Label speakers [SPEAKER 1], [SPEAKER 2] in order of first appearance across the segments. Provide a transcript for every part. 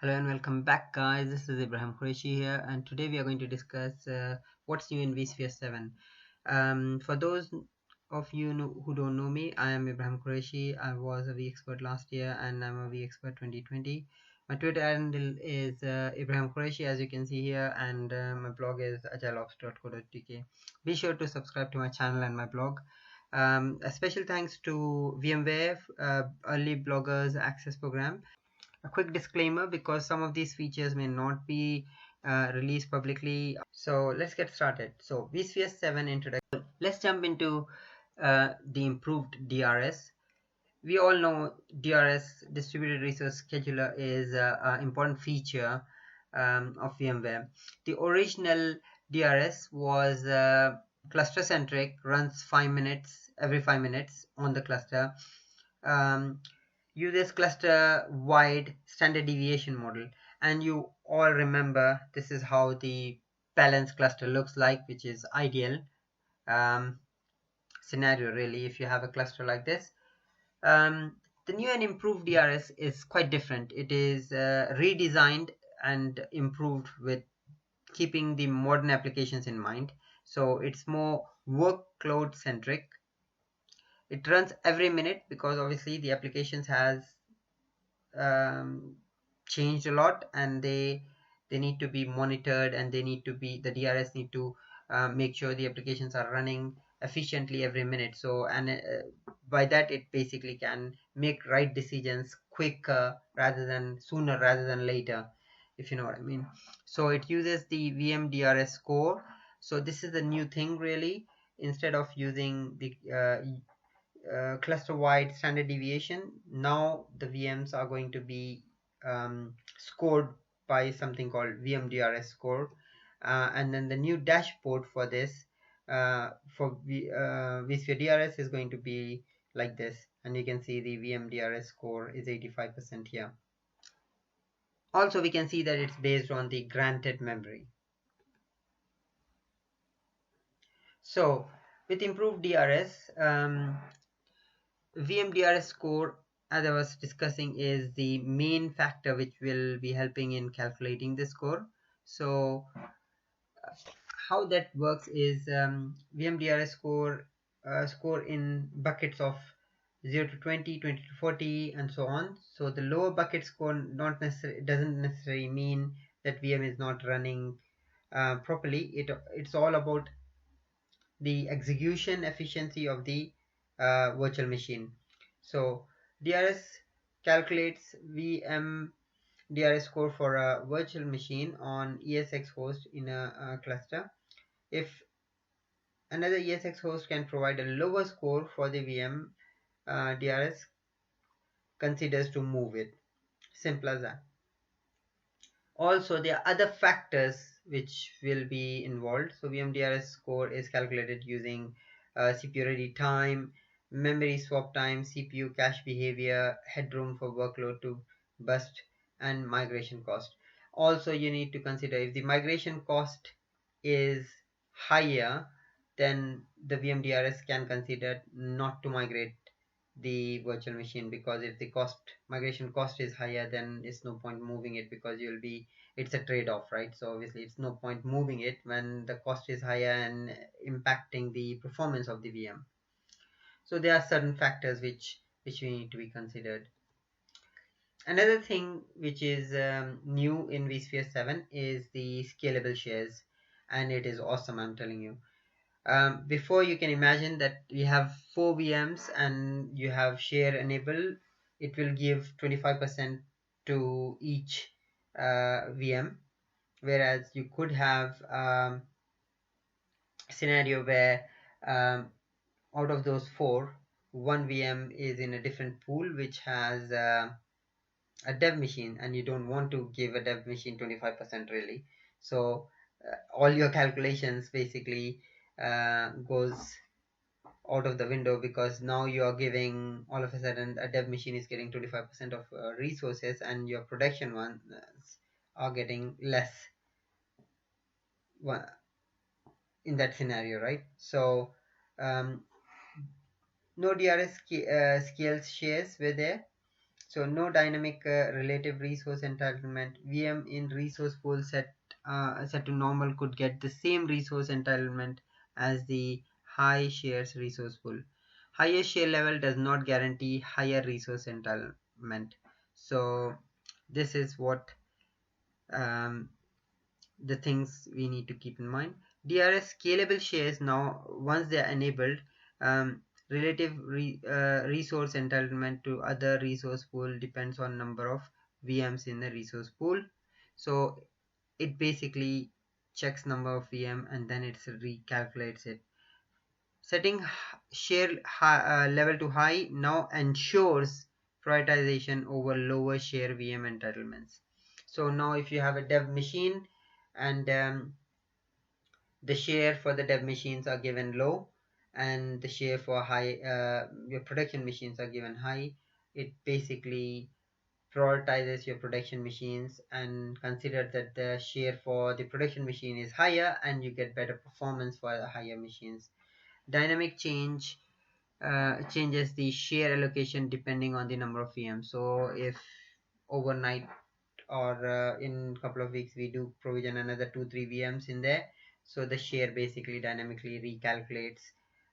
[SPEAKER 1] Hello and welcome back, guys. This is Ibrahim Quraishi here, and today we are going to discuss what's new in vSphere7. For those of you who don't know me, I am Ibrahim Quraishi. I was a vExpert last year, and I'm a vExpert 2020. My Twitter handle is Ibrahim Quraishi, as you can see here, and my blog is agileops.co.uk. Be sure to subscribe to my channel and my blog. A special thanks to VMware Early Bloggers Access Program. A quick disclaimer, because some of these features may not be released publicly. So let's get started. So vSphere7 introduction. Let's jump into the improved DRS. We all know DRS, Distributed Resource Scheduler, is an important feature of VMware. The original DRS was cluster centric, runs every 5 minutes on the cluster. Uses cluster wide standard deviation model, and you all remember this is how the balanced cluster looks like, which is ideal scenario really if you have a cluster like this. The new and improved DRS is quite different. It is redesigned and improved with keeping the modern applications in mind. So it's more workload centric. It runs every minute because obviously the applications has changed a lot, and they need to be monitored, and they need to be, the DRS need to make sure the applications are running efficiently every minute. So, and by that it basically can make right decisions quicker rather than sooner rather than later, if you know what I mean. So it uses the Drs Core. So this is the new thing really. Instead of using the cluster-wide standard deviation, now the VMs are going to be scored by something called VMDRS score, and then the new dashboard for this for vSphere DRS is going to be like this, and you can see the VMDRS score is 85% here. Also, we can see that it's based on the granted memory. So with improved DRS, VMDRS score, as I was discussing, is the main factor which will be helping in calculating the score. So how that works is VMDRS score in buckets of 0 to 20, 20 to 40, and so on. So the lower bucket score doesn't necessarily mean that VM is not running properly. It's all about the execution efficiency of the virtual machine. So DRS calculates VM DRS score for a virtual machine on ESX host in a cluster. If another ESX host can provide a lower score for the VM, DRS considers to move it. Simple as that. Also, there are other factors which will be involved. So VMDRS score is calculated using CPU ready time, memory swap time, CPU cache behavior, headroom for workload to burst, and migration cost. Also, you need to consider if the migration cost is higher, then the VMDRS can consider not to migrate the virtual machine, because if the migration cost is higher, then it's no point moving it, because it's a trade-off, right? So obviously it's no point moving it when the cost is higher and impacting the performance of the VM. So there are certain factors which need to be considered. Another thing which is new in vSphere7 is the scalable shares, and it is awesome, I'm telling you. Before, you can imagine that we have 4 VMs and you have share enable. It will give 25% to each VM, whereas you could have scenario where out of those 4, one VM is in a different pool which has a dev machine, and you don't want to give a dev machine 25% really. So all your calculations basically goes out of the window, because now you are giving, all of a sudden a dev machine is getting 25% of resources, and your production ones are getting less in that scenario, right? So no DRS scale shares were there. So no dynamic relative resource entitlement. VM in resource pool set to normal could get the same resource entitlement as the high shares resource pool. Higher share level does not guarantee higher resource entitlement. So this is what the things we need to keep in mind. DRS scalable shares, now once they are enabled, relative resource entitlement to other resource pool depends on number of VMs in the resource pool. So it basically checks number of VM and then it recalculates it. Setting share level to high now ensures prioritization over lower share VM entitlements. So now if you have a dev machine and the share for the dev machines are given low and the share for high your production machines are given high, it basically prioritizes your production machines and consider that the share for the production machine is higher and you get better performance for the higher machines. Dynamic changes the share allocation depending on the number of VMs. So if overnight or in a couple of weeks we do provision another 2-3 VMs in there, so the share basically dynamically recalculates,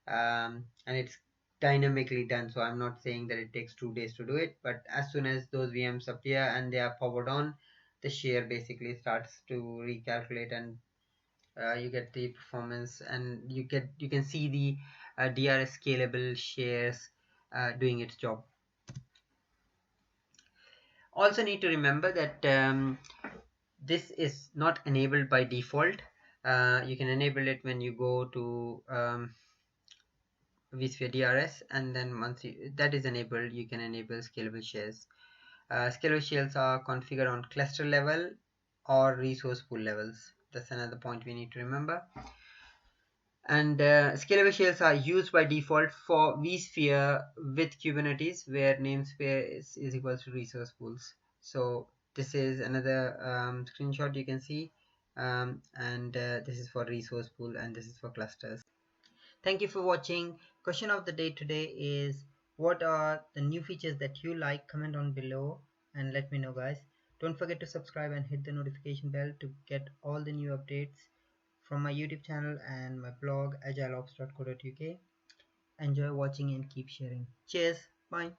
[SPEAKER 1] and it's dynamically done. So I'm not saying that it takes 2 days to do it, but as soon as those VMs appear and they are powered on, the share basically starts to recalculate, and you get the performance, and you can see the DRS scalable shares doing its job. Also need to remember that this is not enabled by default. You can enable it when you go to vSphere DRS, and then once that is enabled, you can enable scalable shares. Scalable shares are configured on cluster level or resource pool levels. That's another point we need to remember. And scalable shares are used by default for vSphere with Kubernetes, where namespace is equal to resource pools. So this is another screenshot you can see, and this is for resource pool and this is for clusters. Thank you for watching. Question of the day today is, what are the new features that you like? Comment on below and let me know, guys. Don't forget to subscribe and hit the notification bell to get all the new updates from my YouTube channel and my blog agileops.co.uk. Enjoy watching and keep sharing. Cheers. Bye.